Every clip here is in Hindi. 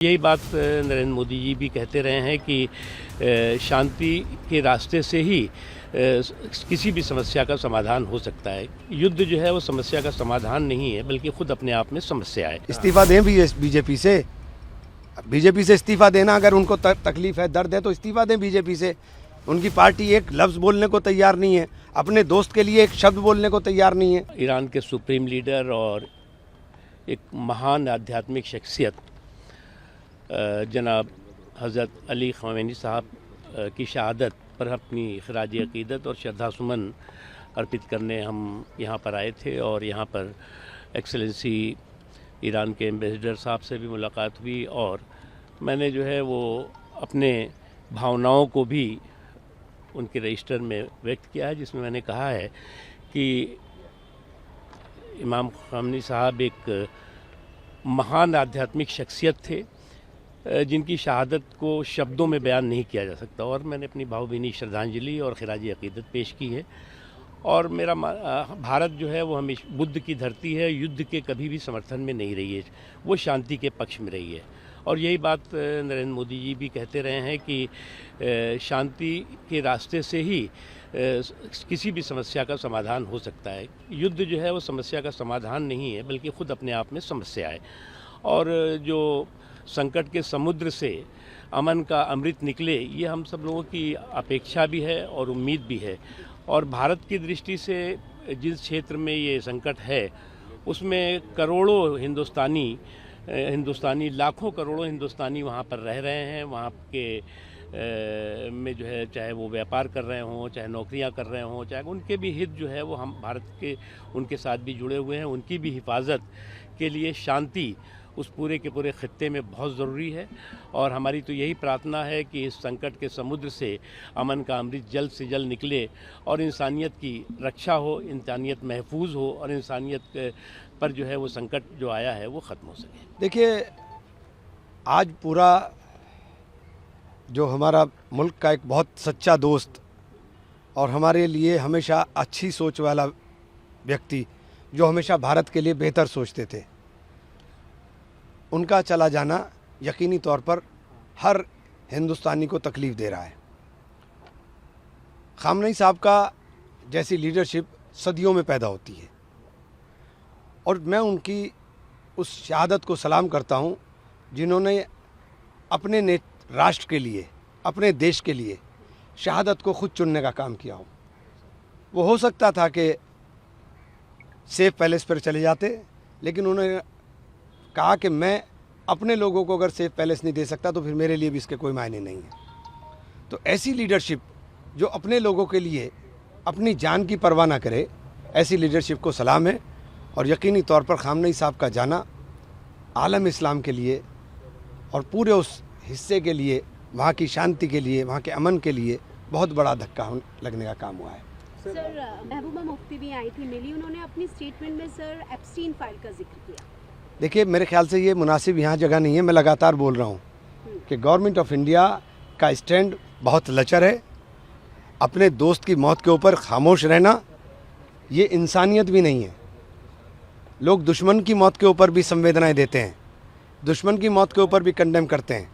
यही बात नरेंद्र मोदी जी भी कहते रहे हैं कि शांति के रास्ते से ही किसी भी समस्या का समाधान हो सकता है। युद्ध जो है वो समस्या का समाधान नहीं है, बल्कि खुद अपने आप में समस्या है। इस्तीफा दें भी बीजेपी से इस्तीफा देना, अगर उनको तकलीफ है, दर्द है, तो इस्तीफा दें बीजेपी से। उनकी पार्टी एक लफ्ज़ बोलने को तैयार नहीं है, अपने दोस्त के लिए एक शब्द बोलने को तैयार नहीं है। ईरान के सुप्रीम लीडर और एक महान आध्यात्मिक शख्सियत जनाब हज़रत अली ख़ामेनी साहब की शहादत पर अपनी ख़राज अक़ीदत और श्रद्धासुमन अर्पित करने हम यहाँ पर आए थे। और यहाँ पर एक्सेलेंसी ईरान के एम्बेसडर साहब से भी मुलाकात हुई और मैंने जो है वो अपने भावनाओं को भी उनके रजिस्टर में व्यक्त किया है, जिसमें मैंने कहा है कि इमाम ख़ामेनी साहब एक महान आध्यात्मिक शख्सियत थे जिनकी शहादत को शब्दों में बयान नहीं किया जा सकता। और मैंने अपनी भावभीनी श्रद्धांजलि और ख़िराज अक़ीदत पेश की है। और मेरा भारत जो है वो हमेशा बुद्ध की धरती है, युद्ध के कभी भी समर्थन में नहीं रही है, वो शांति के पक्ष में रही है। और यही बात नरेंद्र मोदी जी भी कहते रहे हैं कि शांति के रास्ते से ही किसी भी समस्या का समाधान हो सकता है। युद्ध जो है वो समस्या का समाधान नहीं है, बल्कि खुद अपने आप में समस्या है। और जो संकट के समुद्र से अमन का अमृत निकले, ये हम सब लोगों की अपेक्षा भी है और उम्मीद भी है। और भारत की दृष्टि से जिस क्षेत्र में ये संकट है उसमें करोड़ों हिंदुस्तानी लाखों करोड़ों हिंदुस्तानी वहाँ पर रह रहे हैं। वहाँ के में जो है, चाहे वो व्यापार कर रहे हों, चाहे नौकरियाँ कर रहे हों, चाहे उनके भी हित जो है वो हम भारत के उनके साथ भी जुड़े हुए हैं। उनकी भी हिफाजत के लिए शांति उस पूरे के पूरे खित्ते में बहुत ज़रूरी है। और हमारी तो यही प्रार्थना है कि इस संकट के समुद्र से अमन का अमृत जल्द से जल्द निकले और इंसानियत की रक्षा हो, इंसानियत महफूज हो और इंसानियत पर जो है वो संकट जो आया है वो ख़त्म हो सके। देखिए, आज पूरा जो हमारा मुल्क का एक बहुत सच्चा दोस्त और हमारे लिए हमेशा अच्छी सोच वाला व्यक्ति, जो हमेशा भारत के लिए बेहतर सोचते थे, उनका चला जाना यकीनी तौर पर हर हिंदुस्तानी को तकलीफ़ दे रहा है। ख़ामेनी साहब का जैसी लीडरशिप सदियों में पैदा होती है और मैं उनकी उस शहादत को सलाम करता हूं, जिन्होंने अपने राष्ट्र के लिए, अपने देश के लिए शहादत को खुद चुनने का काम किया हो। वो हो सकता था कि सेफ पैलेस पर चले जाते, लेकिन उन्होंने कहा कि मैं अपने लोगों को अगर सेफ पैलेस नहीं दे सकता तो फिर मेरे लिए भी इसके कोई मायने नहीं है। तो ऐसी लीडरशिप जो अपने लोगों के लिए अपनी जान की परवाह ना करे, ऐसी लीडरशिप को सलाम है। और यकीनी तौर पर ख़ामेनी साहब का जाना आलम इस्लाम के लिए और पूरे उस हिस्से के लिए, वहाँ की शांति के लिए, वहाँ के अमन के लिए बहुत बड़ा धक्का लगने का काम हुआ है। सर, महबूबा मुफ्ती भी आई थी, मिली, उन्होंने अपनी स्टेटमेंट में सर एप्स्टीन फाइल का जिक्र किया। देखिए, मेरे ख्याल से ये मुनासिब यहाँ जगह नहीं है। मैं लगातार बोल रहा हूँ कि गवर्नमेंट ऑफ इंडिया का स्टैंड बहुत लचर है। अपने दोस्त की मौत के ऊपर खामोश रहना ये इंसानियत भी नहीं है। लोग दुश्मन की मौत के ऊपर भी संवेदनाएं देते हैं, दुश्मन की मौत के ऊपर भी कंडेम करते हैं।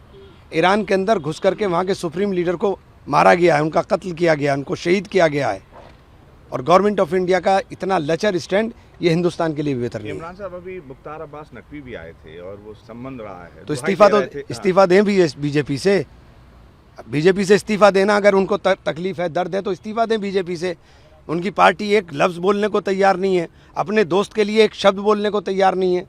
ईरान के अंदर घुस करके वहाँ के सुप्रीम लीडर को मारा गया है, उनका कत्ल किया गया, उनको शहीद किया गया है। और गवर्नमेंट ऑफ इंडिया का इतना लचर स्टैंड ये हिंदुस्तान के लिए बेहतर नहीं है। इमरान साहब अभी मुख्तार अब्बास नकवी भी आए थे और वो संबंध रहा है, तो इस्तीफा दें भी बीजेपी से इस्तीफा देना, अगर उनको तकलीफ है, दर्द है, तो इस्तीफा दें बीजेपी से। उनकी पार्टी एक लफ्ज़ बोलने को तैयार नहीं है, अपने दोस्त के लिए एक शब्द बोलने को तैयार नहीं है।